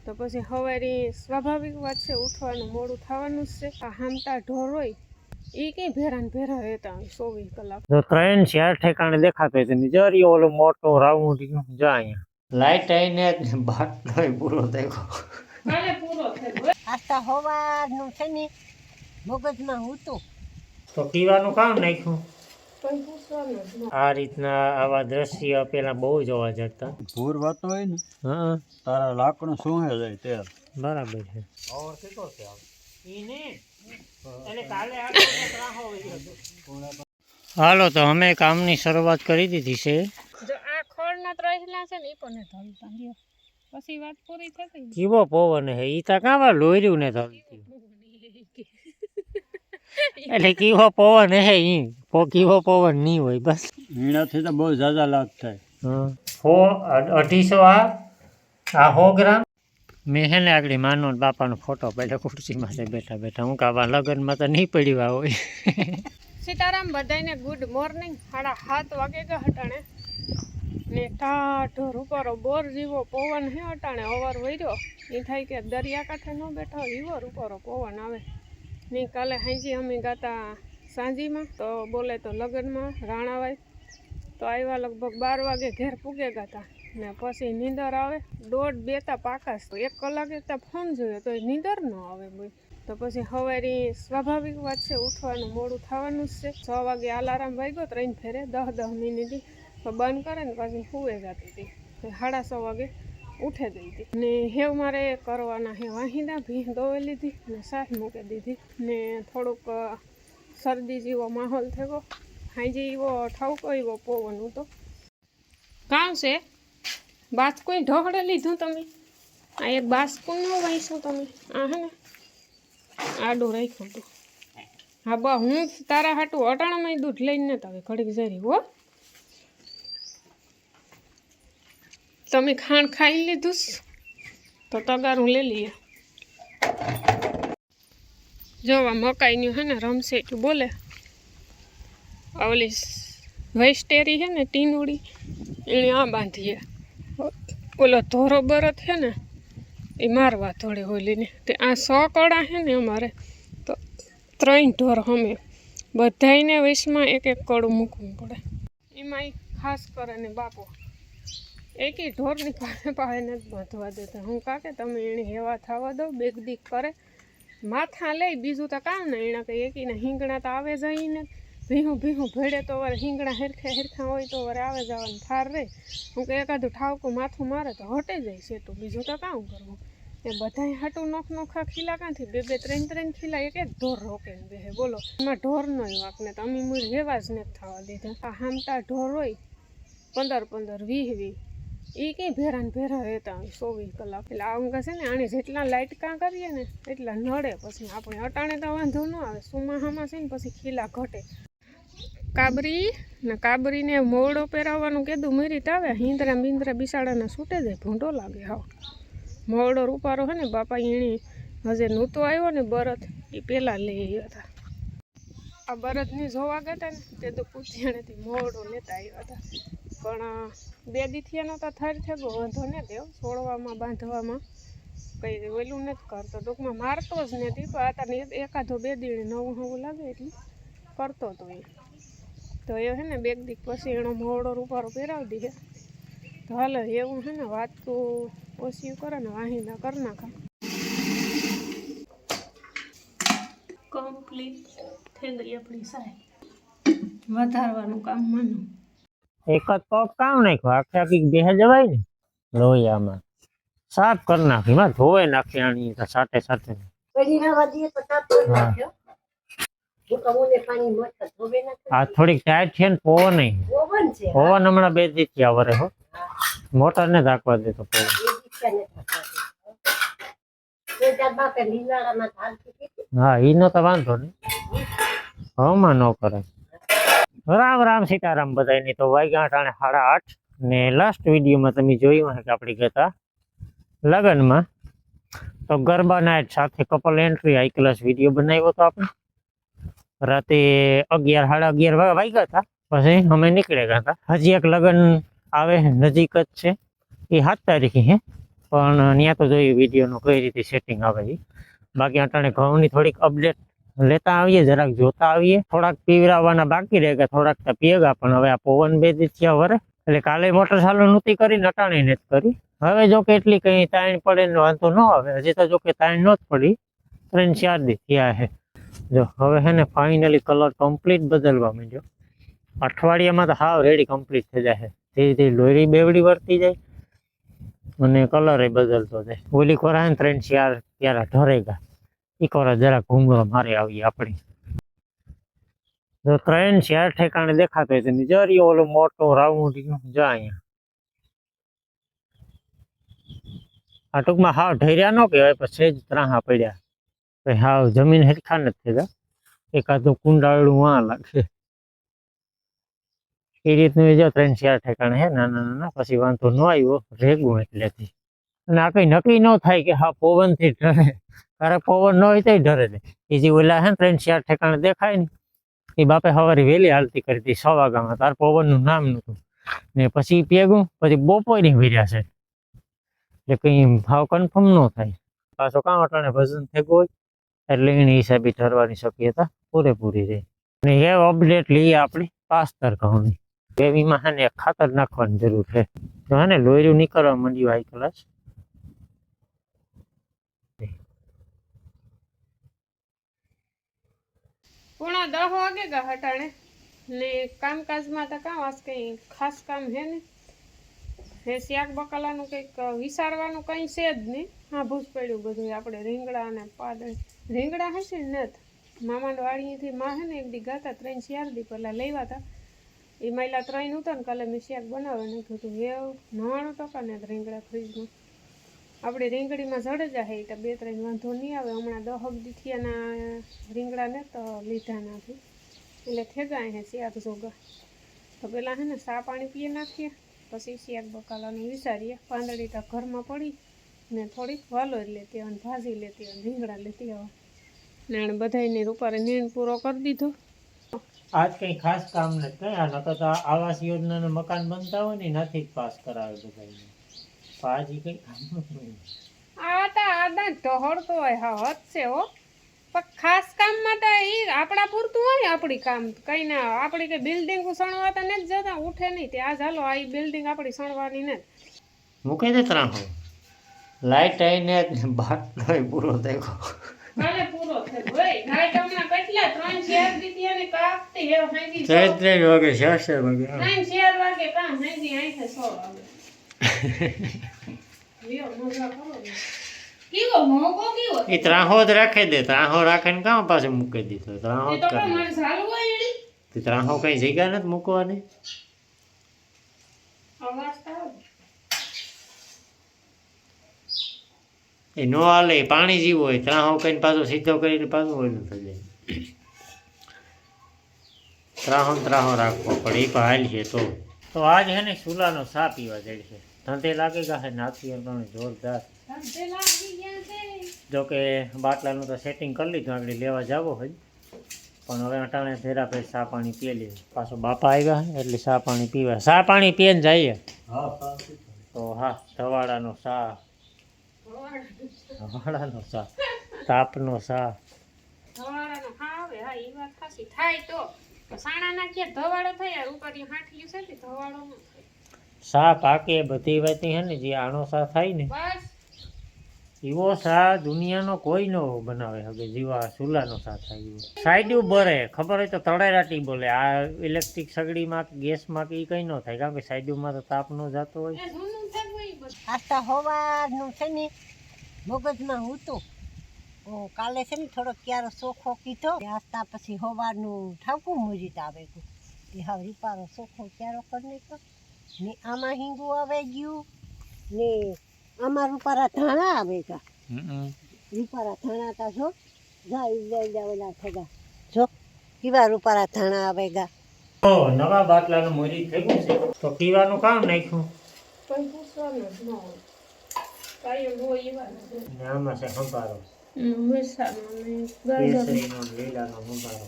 તો પછી સવારે સ્વાભાવિક વાત છે, ઉઠવાનું મોડું થવાનું જ છે. આ હામટા ઢોર હોય એ કઈ ભેરા ને ભેરા રહેતા હોય 24 કલાક. જો ટ્રેન ચાર ઠેકાણે દેખાતો હોય તો જરી ઓલો મોટો રાઉન્ડ જા અહીંયા લાઈટ આઈને બાટલો પૂરો થયો. કાલે પૂરો થયો. આસ્તા હોવાનું છે ને મગજમાં હતું તો પીવાનું કામ નાખ્યું. પણ પૂછવાનું જ ન. આ રીતના આવા દ્રશ્ય પેલા બહુ જોવા જતા. ભૂર વાતો હોય ને હા તારા લાકડું શું હે જાય તેર બરાબર છે. હાલો તો અમે કામની શરૂઆત કરી દીધી છે. જો આ ખોળના ત્રસલા છે ને એ પણ ધલતા લ્યો પછી વાત પૂરી થતી. કેવો પવન હે ઈ તા કાવા લોર્યું ને થતી. એટલે કેવો પવન હે ઈ કેવો પવન નહીં હોય બસ. એનાથી તો બહુ ઝાઝા લાભ થાય. 250 આ 100 ગ્રામ. મેં હે ને આગળ માનો બાપાનો ફોટો પાડ્યો ખુરશીમાં બેઠા બેઠા. હું કાવા લગ્નમાં તો નહીં પડ્યા હોય. સીતારામ બધાને ગુડ મોર્નિંગ. 7:30 વાગે ગયા હટાણે ને ટાઢો રૂપારો બોર જેવો પવન હે હટાણે અવાર વર્યો. એ થાય કે દરિયાકાંઠે ન બેઠો એવો રૂપારો પવન આવે ને. કાલે હાંજી અમે ગાતા સાંજીમાં તો બોલે તો લગ્નમાં રાણાવાય તો આવ્યા લગભગ 12 વાગે ઘેર પૂગે ગાતા ને પછી નીંદર આવે 1.5-2 તા પાકાશ. તો 1 કલાકે ત્યાં ફોન જોયો તો નીંદર ન આવે બોય. તો પછી સવારે સ્વાભાવિક વાત છે, ઉઠવાનું મોડું થવાનું જ છે. 6 વાગે અલાર્મ વાગ્યો 3 ફેરે 10 મિનિટ તો બંધ કરે ને પછી સુવે જતી હતી. 6:30 વાગે ઉઠે ગઈ હતી ને હેવ મારે કરવાના હે વાહિંદા ભીં દોઈ લીધી ને સાસ મૂકી દીધી ને થોડુંક શરદી જેવો માહોલ થયો. હાજી એવો ઠાવકો એવો પવન હતો. કામ છે બાસ્કું ઢોકળે લીધું તમે? આ એક બાસ્કું ન વાંચ્યું તમે? આ હે ને આડું રાખ્યું હતું. હા બા હું તારા હાટું અટાણામાં દૂધ લઈને તમે ઘડીક જરી હો. તમે ખાંડ ખાઈ લીધું તો તગારું લઈ લઈએ. જોવા મકાઈનું હે ને રમસેટું બોલે. ઓલી વેસ્ટેરી હે ને ટીનુડી એને આ બાંધીએ. ઓલો ધોરો બરત હે ને એ મારવા થોડે હોલીને તે આ 100 કડા હે ને અમારે તો 3 ઢોર અમે બધાને વીસમાં 1-1 કડું મૂકવું પડે. એમાં ખાસ કરે ને બાપો એકેય ઢોરની પાસે નથી બાંધવા દેતા. હું કાકે તમે એને હેવા થવા દો બેગદીક કરે માથા લઈ બીજું તો કામ ને. એના કંઈ એકીના હિંગણા તો આવે જઈને ભીહું ભેડે તો વરે હિંગણા હેરખા હોય તો વરે આવે જવાનું થાર રહે. હું કે એકાદું ઠાવકું માથું મારે તો હટે જાય છે. તો બીજું તો કામ કરવું. એ બધાય હાટું નોખા ખીલા ક્યાંથી 2-3 ખીલા એક ઢોર રોકે ને બેહે બોલો. એમાં ઢોર નહીં વાકને તો અમે મૂળ હેવા જ નથી થવા દીધા. આ હામટા ઢોર હોય 15-20 એ કંઈ ભેરા ને ભેરા રહેતા હોય 24 કલાક. એટલે આમ છે ને આને જેટલા લાઇટ કાં કરીએ ને એટલા નડે. પછી આપણે અટાણે તો વાંધો ન આવે. સુમાહામાં છે ને પછી ખીલા ઘટે. કાબરીને મોવડો પહેરાવવાનું કીધું મરીત આવે. હિંદરા બિસાડાના છૂટે જાય ભૂંડો લાગે. હા મોવડો રૂપારો હે ને બાપા એણે હજે નહોતો આવ્યો ને બરત એ પહેલાં લઈ આવ્યા હતા. આ બરતની જોવા ગયા હતા ને તે તો પૂછ્યાણેથી મોવડો લેતા આવ્યા હતા. પણ 2 દીથી એનો તો થર થયો વાંધો ને દેવ છોડવામાં બાંધવામાં કંઈ ઓલું નથી કરતો. ટૂંકમાં મારતો જ નથી પણ આ એકાદો 2 દીને નવું લાગે એટલે કરતો હતો એ. તો એ હે ને 2 દીક પછી એનો મોવડો રૂપારો પહેરાવી દીધે. તો હાલે એવું હે ને વાત તો ઓછી કરે ને વાહિંદા કરી નાખા. કમ્પ્લીટ થઈ ગઈ આપણી સાય. વધારવાનું કામ માનું. એક જ પગ કામ નાખ્યો આખી બેહે જવાય ને લોહિયામાં સાફ કરી નાખી. માં ધોવે નાખી આની સાથે સાથે. આ થોડીક ટાઈટ છે ને પવન હમણાં 2 દીથી આવરે હો. મોટર ને રાખવા દે તો પવન. હા ઈનો તો વાંધો નહીં. હવામાં ન કરે. રામ સીતારામ બધાની. તો વાગ્યા ટાણે 8:30 ને લાસ્ટ વિડીયોમાં તમે જોયું હશે કે આપણે ગયા લગ્નમાં તો ગરબા નાઇટ સાથે couple entry high class video બનાવ્યો હતો આપણે. રાતે 11-11:30 વાગ્યા હતા. પછી અમે નીકળી ગયા હતા. હજી એક લગ્ન આવે નજીક જ છે એ 7 તારીખે હે પણ ત્યાં તો જોયું વિડીયોનું કઈ રીતે સેટિંગ આવે છે. બાકી અટાણે ઘઉંની થોડીક અપડેટ લેતા આવીએ, જરાક જોતા આવીએ. થોડાક પીવરાવવાના બાકી રહે કે થોડાક તો પીએગા, પણ હવે આ પવન 2 દી થયા વરે એટલે કાલે મોટર ચાલુ નહોતી કરી, અટાણે નથી કરી. હવે જો કે એટલી કઈ તાણ પડે ને વાંધો ન આવે. હજી તો જો કે તાણ ન જ પડી, 3-4 દી થયા છે. જો હવે છે ને ફાઇનલી કલર કમ્પ્લીટ બદલવા માંડ્યો. અઠવાડિયામાં તો હાવ રેડી કમ્પ્લીટ થઈ જાય. ધીરે ધીરે લોયરી બેવડી વર્તી જાય અને કલર એ બદલતો જાય. ઓલી કોરા 3-4 પ્યારા ઢરેગા, એ કોરા જરાક ઘૂંઘરો મારી આવીએ આપણી. જો 3-4 ઠેકાણે દેખાતો હોય તો જરી ઓલો મોટો રાઉન્ડ જા અહીંયા. આ ટૂંકમાં હાવ ઢર્યા ન કહેવાય, પછી જ ત્રાહા પડ્યા. હાવ જમીન હેરખા નથી થતા. એકાદું કુંડાળું વાં લાગે એ રીતનું. જો 3-4 ઠેકાણે હે નાના નાના, પછી વાંધો ન આવ્યો રેગું એટલેથી. અને આ કઈ નક્કી ન થાય કે હા પવનથી ડરે, ક્યારેક પવન ન હોય તો ડરે ને. એ જે ઓલા હે ને 3-4 ઠેકાણે દેખાય ને, એ બાપે સવારે વહેલી હાલતી કરી હતી 6 વાગ્યામાં. તાર પવનનું નામ નહોતું ને પછી પેગું, પછી બપોરની વીર્યા છે એટલે કઈ ભાવ કન્ફર્મ ન થાય. પાછો કામ અટાણે વજન થેગું હોય એટલે એની હિસાબે ઠરવાની શક્યતા પૂરેપૂરી રહે. અને એ અપડેટ લઈએ આપણી 5 ઘઉંની. એવીમાં હે ને ખાતર નાખવાની જરૂર છે. તો હે ને લોયરું નીકળવા માંડ્યું હાઈ ક્લાસ. પૂણા 10 વાગે ગા હટાણે ને કામકાજમાં તો કામ આજ કંઈ ખાસ કામ હે ને. હે શાક બકાલાનું કંઈક વિચારવાનું કંઈ છે જ નહીં. હા ભૂસ પડ્યું બધું. આપણે રીંગણા અને પાદળ રીંગણા હશે ને જ મામાના વાડીએથી માં હે ને એક દી ગાતા 3-4 દી પહેલાં લેવા હતા. એ મહિલા 3 હતા ને કાલે મેં શાક બનાવવા નાખ્યું હતું. એ 99% ને રીંગણા ફ્રીજમાં. આપણે રીંગણીમાં જડે જાય એટલે 2-3 વાંધો નહીં આવે. હમણાં 10 દીઠિયાના રીંગણાને તો લીધા નાખી એટલે થેગા હે શાક જોગા. તો પેલા હે ને ચા પાણી પીએ નાખીએ, પછી શાક બકાલાનું વિચારીએ. પાંદડી તો ઘરમાં પડી ને થોડીક વાલોર લેતી આવે, ભાજી લેતી આવે, રીંગણા લેતી આવે ને બધાને રૂપારે નીણ પૂરો કરી દીધો. આજ કઈ ખાસ કામ નથી કઈ. આ નકર તો આવાસ યોજનાના મકાન બનતા હોય ને નથી જ પાસ કરાવે બધાને. પાજી કઈ કામ નથી. આ ઢહળતો હોય હા હદ છે હો. પણ ખાસ કામમાં તો એ આપણા પૂરતું હોય આપણી કામ કઈ ના. આપણી કઈ બિલ્ડિંગ સણવા તો નથી જતા, ઉઠે નહીં તે આ ચાલો આ બિલ્ડિંગ આપણી સણવાની ને મૂકી દે ત્રાહો લાઈટ આવીને બાટલો પૂરો થયો. કાલે પૂરો થયો ભાઈ. લાઈટ હમણાં કેટલા 3-4 દીધી કાપતી હે હાંજી 3 વાગે 4 વાગે 3-4 વાગે કામ હાંજી આંખે 6 વાગે લ્યો મજા કરો ને. કેવો મોકો કેવો એ ત્રાહો જ રાખી દે. ત્રાહો રાખીને કામ પાછું મૂકી દીધો. ત્રાહો જ તો કરે. મારે ચાલુ હોય એડી તે ત્રાહો કઈ જગ્યા નથી મૂકવાની. અવાજ આવે એ નો હાલે. પાણી જેવું હોય. ત્રાહો કઈને પાછો સીધો કરીને પાછું ઓલું થઈ જાય. ત્રાહો રાખવો પડે. એ પણ હાલ છે તો આજ હે ને ચૂલાનો ચા પીવા જાય છે. ધંધે લાગે ગા હે નાખી જોરદાર. ધંધે લાગી ગયા છે. જોકે બાટલાનું તો સેટિંગ કરી લીધું, આગળ લેવા જાવો હોય. પણ હવે અટાણે ફેરા ફેર ચા પાણી પીએ લઈએ. પાછો બાપા આવ્યા એટલે ચા પાણી પીવા. ચા પાણી પીને જઈએ તો હા ધવાડાનો ચા, ધવાડાનો ચા, તાપનો ચા. ધવાડાનો આવે હા એ વાત ખાસી થાય તો સાણા નાખીએ ધવાડો થાય. રૂપારી હાંઠિયું છે ને ધવાડો ન થાય. ચા પાકે બધી વાત હે ને જે આનો ચા થાય ને બસ એવો ચા દુનિયાનો કોઈ નો બનાવે હવે જેવા ચૂલાનો ચા થાય એવો. સાઈડ બરે ખબર હોય તો તળેરાટી બોલે. આ ઇલેક્ટ્રિક સગડીમાં કે ગેસમાં કે એ કંઈ ન થાય, કારણ કે સાઈડમાં તો તાપ ન જતો હોય. એ જૂનું થયું એ બધું. આસ્તા હોવાનું છે ને મગજમાં હતું. કાલે છે ને થોડોક ક્યારો ચોખ્ખો કીધો. આસ્તા પછી હોવાનું ઠાકું મૂજી આવે ગયું. એ હવે રીપારો ચોખ્ખો ક્યારો કરી નાખ્યો ને આમાં હિંગું આવે ગયું ને આમાં રૂપારા ધાણા આવે ગા. રૂપારા ધાણા તા જો જાય ઓલા થગા જો કેવા રૂપારા ધાણા આવે ગા. નવા બાટલાનું મોરી થયું છે તો પીવાનું કામ નાખ્યું. કોઈ પૂછવાનું જ ન હોય. કાંઈ હોય એવા નથી. ને આમાં છે સંભારો, મિરસાનો ને ગાજર. કેસરીનો ને લીલાનો સંભારો.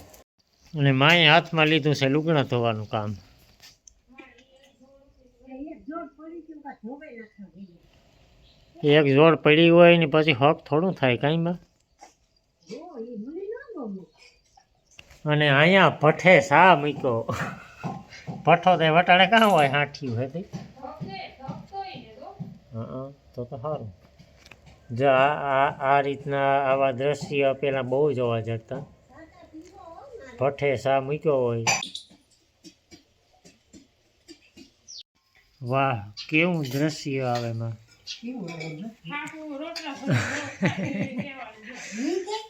અને માએ હાથમાં લીધું છે લુગડા ધોવાનું કામ. એક જોડ પડી હોય ને પછી હક થોડું થાય કાંઈ બા. અને અહીંયા ભઠ્ઠે સા મૂક્યો. ભઠ્ઠો તો વટાણે કાં હોય હાંઠ્યું હે તે. હા તો સારું. જો આ રીતના આવા દ્રશ્ય પેલા બહુ જોવા જતા. ભઠ્ઠે સા મૂક્યો હોય. વાહ કેવું દ્રશ્ય આવે એમાં.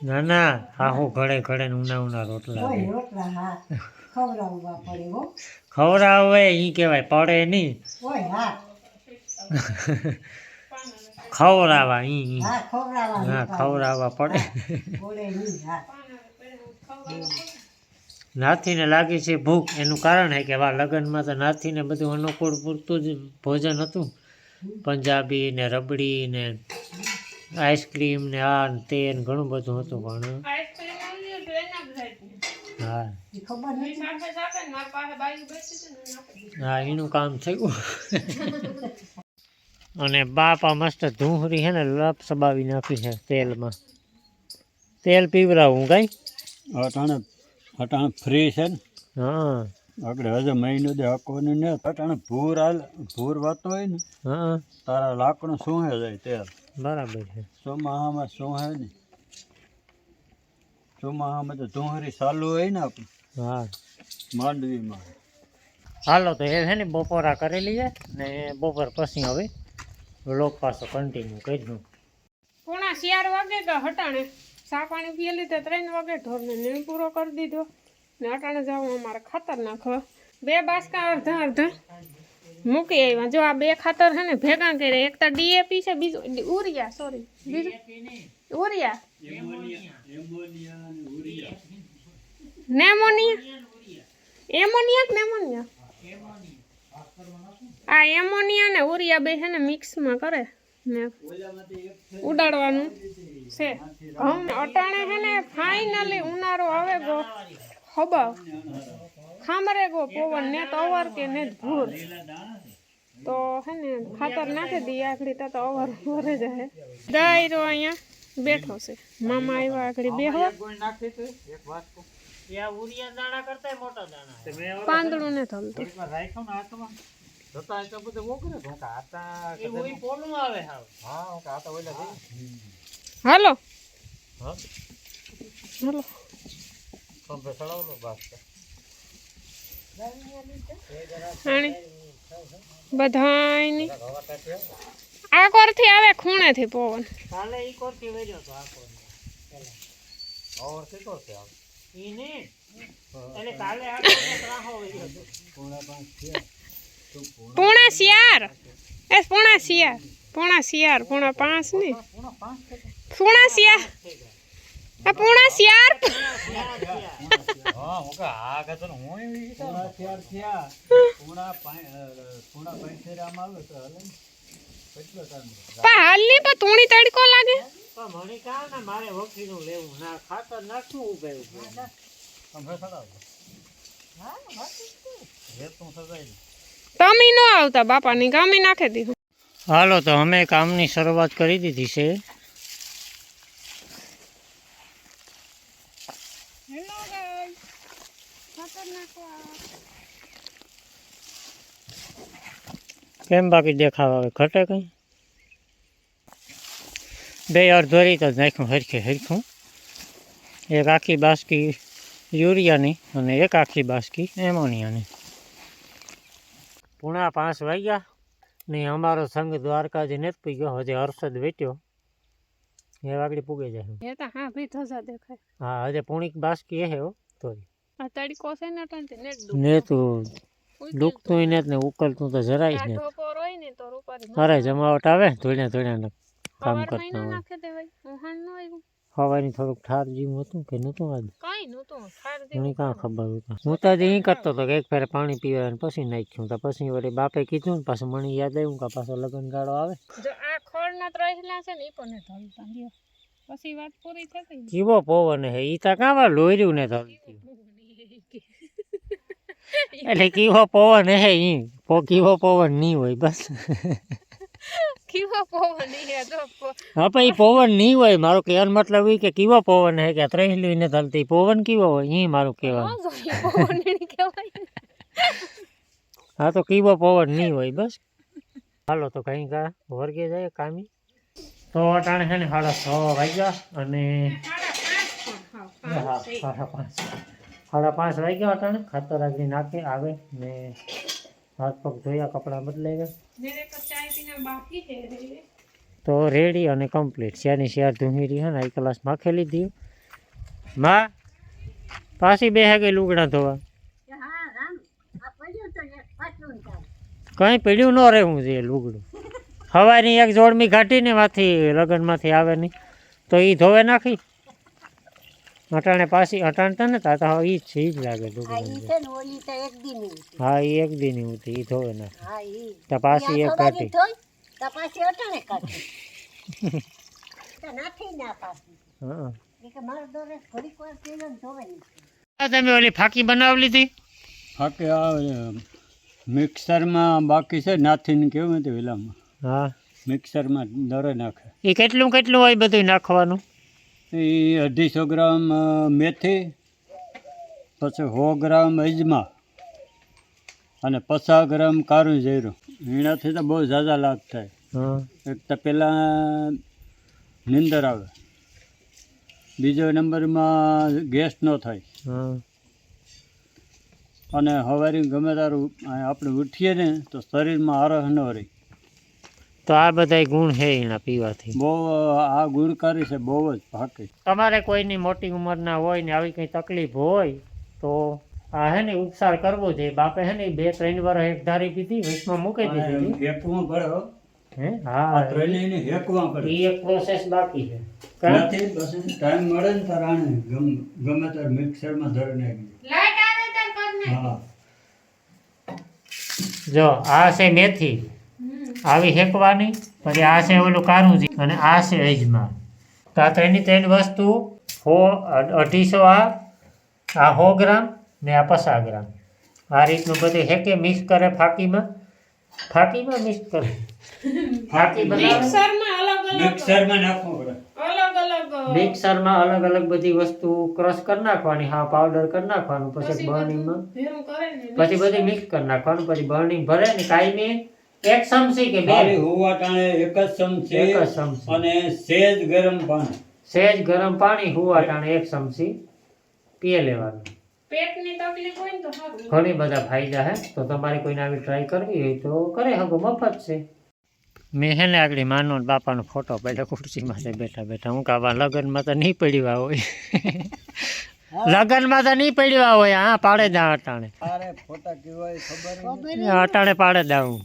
ના ના હાહુ ઘડે ઘડે ને ઉના રોટલા દે. ખવડાવે ઈ કહેવાય પડે નહીં. ખવડાવા ઈ હા ખવડાવવા પડે. નાથીને લાગી છે ભૂખ એનું કારણ હે કે વા લગ્નમાં તો નાથીને બધું અનુકૂળ પૂરતું જ ભોજન હતું. પંજાબી ને રબડી ને આઈસ્ક્રીમ ને આ ને તે ને ઘણું બધું હતું પણ હા હા એનું કામ થયું. અને બાપા મસ્ત ધૂંહરી હે ને લપ સબાવી નાખી છે તેલમાં. તેલ પીવરાવું કઈ અટાણે ફ્રી છે ને હા આપણે હજુ મહિનો દે હકવાનું ને અટાણે ભૂર વાતો હોય ને હા તારા લાકડું સૂહે જાય તેલ. બરાબર છે. ચોમાહામાં સૂહે ને ચોમાહામાં તો ધૂંહરી ચાલુ હોય ને આપણે હા માંડવીમાં. હાલો તો એ છે ને બપોરા કરેલી છે ને બપોર પછી હવે લોક પાછો કન્ટિન્યુ કરીશું. 4:30 વાગે કે હટાણે ચા પાણી પી લીધે 3 વાગે ઢોરને નીણ પૂરો કરી દીધો ને અટાણે જવું અમારે ખાતર નાખવા. 2 બાસકા અડધા મૂકી આવ્યા. જો આ 2 ખાતર છે ને ભેગા કર્યા. એક તો ડીએપી છે, બીજું ઉરિયા સોરી બીજું ઉરિયા નેમોનિયા આ એમોનિયા ને ઉરિયા બે છે ને મિક્સમાં કરે ને ઉડાડવાનું છે. અટાણે છે ને ફાઇનલી ઉનાળો આવે ગો હબાવ ખામરે ગો પવન ને તો અવાર કે ને ભૂર તો હે ને ખાતર નાખી દઈએ આગળ તો અવાર ભરે જાય. દાયરો અહીંયા બેઠો છે. મામા આવ્યા આગળ બેહવા. પાંદડું ને થલતું હાલો હાલો બધાયની આ કોરથી આવે ખૂણેથી પવન. કાલે ઈ કોરથી વેર્યો તો આ કોર ઓર કે કોરથી આવે ઈ ને એટલે કાલે આ રાહો વેર્યો તો પૂણા શિયાર એ પૂણા શિયાર પૂણા શિયાર પૂણા 5 ને પૂણા શિયાર આ પૂણા શિયાર હા હું કે આ કે તો હું પૂણા ચાર થયા પૂણા પૈસેરામાં આવે તો હલે કેટલો ટાઈમ પા હાલની પા તૂણી તડકો લાગે. પણ મને કાં ના મારે વખીનું લેવું ના ખાતર નાખવું ઉભે ઉભે તમે સડાવ હા રેતું સજાઈ તમે ન આવતા બાપાની ગામી નાખી દીધું. હાલો તો અમે કામની શરૂઆત કરી દીધી છે. હેલો ગાઈસ ખાતર નાખવા. કેમ બાકી દેખાવ આવે ઘટે કઈ 2 અડધોરી તો નાખ્યું હરખું. એક આખી બાસકી યુરિયાની અને એક આખી બાસકી એમોનિયાની. 4:30 વાગ્યા ને અમારો સંઘ દ્વારકાજી નથી પૂગ્યો. હજી હર્ષદ વેટ્યો એ વાગડી પૂગે જાય. એ તો હા ભી ધજા દેખાય. હા હજી પૂણીક બાસકી હે હો તો આ તડકો છે ને એટલે ને ને તું ડૂબતું ને ને ઉકલતું તો જરાય જ ને. ઢોકોર હોય ને તો રૂપારી અરે જમાવટ આવે ધોળ્યા કામ સવાર કરતા મહિના હોય. નાખી દેવાય. ઉહાણ ન આવ્યું હવાની થોડુંક ઠાર જેવું હતું કે નહોતું આજ કાઈ નહોતું ઠાર મને દેવું. કાં ખબર હતું. હું તો હજી ઈ કરતો હતો કે એક ફેરે પાણી પીવા પછી નાખ્યું તો પછી વળી બાપે કીધું ને પાછું મને યાદ આવ્યું કે પાછો લગ્ન ગાળો આવે. જો આ ખોળના ત્રહેલા છે ને ઈ પણ ધલતા લ્યો પછી વાત પૂરી થઈ ગઈ. કેવો પવન હે ઈ તો કાં વા લોર્યું ને થયું. એટલે કેવો પવન હે ઈ કેવો પવન નહીં હોય બસ કેવો પવન હે તો હા પણ એ પવન નહીં હોય મારો કહેવાનો મતલબ એ કે કેવો પવન હે કે ત્રેહલી ને ચાલતી પવન કેવો હોય એ મારું કહેવાનું પવન નહીં કહેવાય. હા તો કેવો પવન નહીં હોય બસ. હાલો તો કઈ કા વર્ગે જાય કામી. તો અટાણે છે ને 6:30 વાગ્યા અને 5:30 વાગ્યા અટાણે ખાતર આગળ નાખે આવે ને હાથ પગ ધોયા કપડાં બદલાઈ ગયા મેરે કો ચાય પીના બાકી હે રે. તો રેડી અને કમ્પ્લીટ શેરની શેર ધૂમી રહી હે ને એક ક્લાસ માખે લીધી માં પાછી બે ગઈ લુગડા ધોવા હા રામ આ પડ્યું તો એક પાટલું ચાલ કંઈ પીડ્યું ન રહેવું જોઈએ લુગડું હવાની એક જોડમી ઘાટીને માંથી લગ્નમાંથી આવે નહીં તો એ ધોવે નાખી અટાણે પાછી અટાણતા ને તા તો એ જ છે એ જ લાગે આ લુગડું ઈ છે ને ઓલી તો એક દી ની હા એ એક દી ની હતી એ ધોવે નાખી હા ઈ તો પાછી એક ઘાટી ધોઈ તો પાછી અટાણે કાઢી તો નાથી ના પાછી હા એ કે મારો દોરે ઘડીક વાર થઈને ધોવે નહીં તમે ઓલી ફાકી બનાવી લીધી ફાકે આ મિક્સરમાં બાકી છે નાથીને કેવું હતું વેલામાં હા મિક્સરમાં દરે નાખે એ કેટલું કેટલું હોય બધું નાખવાનું એ 250 ગ્રામ મેથી પછી 100 ગ્રામ અજમા અને 50 ગ્રામ કારું જીરું એનાથી તો બહુ ઝાઝા લાભ થાય હા એક તો પહેલાં નીંદર આવે બીજો નંબરમાં ગેસ ન થાય હા અને સવારે ગમે તારું આપણે ઉઠીએ ને તો શરીરમાં આરહ ન રહે તો આ બધા ગુણ છે એના પીવાથી બહુ આ ગુણકારી છે બહુ જ પાકે તમારે કોઈની મોટી ઉંમરના હોય ને આવી કંઈ તકલીફ હોય તો આ હે ને ઉપચાર કરવો જોઈએ બાપે હે ને 2-3 વાર એક ધારી પીધી વચમાં મૂકી દીધી હેકવું પડે હો. હે હા ત્રણેયને હેકવા પડે એ એક પ્રોસેસ બાકી છે નથી પછી ટાઈમ મળે ને તાર આને ગમે તાર મિક્સરમાં ધરી નાખી લાઈટ આવે તો કર ને. હા જો આ છે મેથી આવી હેકવાની પછી આ છે ઓલું કારુંજી અને આ છે અજમા તો આ ત્રણની વસ્તુ 250 આ 100 ગ્રામ ને આ 50 ગ્રામ આ રીતનું બધું હેકે મિક્સ કરે ફાકીમાં મિક્સ કરે ફાકી બનાવે મિક્સરમાં અલગ અલગ મિક્સરમાં નાખવું પડે અલગ મિક્સરમાં અલગ અલગ બધી વસ્તુ ક્રશ કરી નાખવાની હા પાવડર કરી નાખવાનું પછી બર્નિંગમાં ભેરું કરે ને પછી બધી મિક્સ કરી નાખવાનું પછી બર્નિંગ ભરે ને કાયમી 1 ચમચી કે 2 ખાલી હોવા ટાણે એક જ ચમચી એક જ ચમચી અને સહેજ ગરમ પાણી સહેજ ગરમ પાણી હુવા ટાણે 1 ચમચી પીએ લેવાનું પેટની તકલીફ હોય ને તો સારું. ઘણી બધા ફાયદા હે તો તમારે કોઈને આવી ટ્રાય કરવી હોય તો કરે હગો મફત છે મેં હે ને આગળ માનો ને બાપાનો ફોટો પડ્યો ખુરશીમાં બેઠા બેઠા હું કાવા લગ્નમાં તો નહીં પડ્યા હોય લગ્નમાં તો નહીં પડ્યા હોય હા પાડે દા અટાણે અરે ફોટા કેવાય ખબર અટાણે પાડે દા હું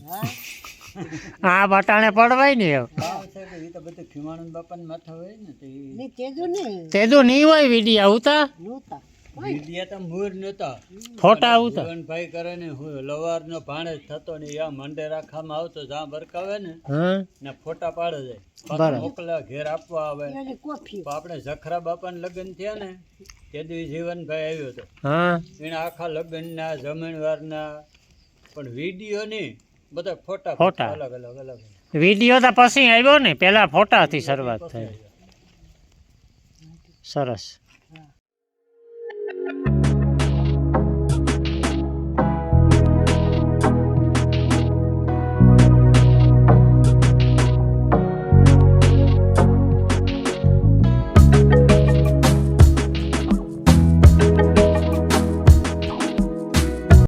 હા અટાણે પડવાય ને કામ છે કે એ તો બધું ખીમાણંદ બાપાના માથે હોય ને તો ને તેજું નહીં તેદું નહીં હોય વિડીયા ઉતા નહોતા વિડિયા તો મૂર નતા ફોટા ઉતા જીવનભાઈ કરે ને હું લવારનો ભાણે જ થતો ને આ મંડે રાખવામાં આવતો જ્યાં બરકાવે ને હા ને ફોટા પાડે જાય બરાબર. પાછા મોકલા ઘેર આપવા આવે એની કોફી તો આપણે જખરા બાપાના લગ્ન થયા ને તે દી જીવનભાઈ આવ્યો હતો હા એને આખા લગ્નના જમણવારના પણ વિડીયો નહીં બધા ફોટા ફોટા. અલગ અલગ અલગ વિડીયો તો પછી આવ્યો ને પેલા ફોટાથી શરૂઆત થઈ સરસ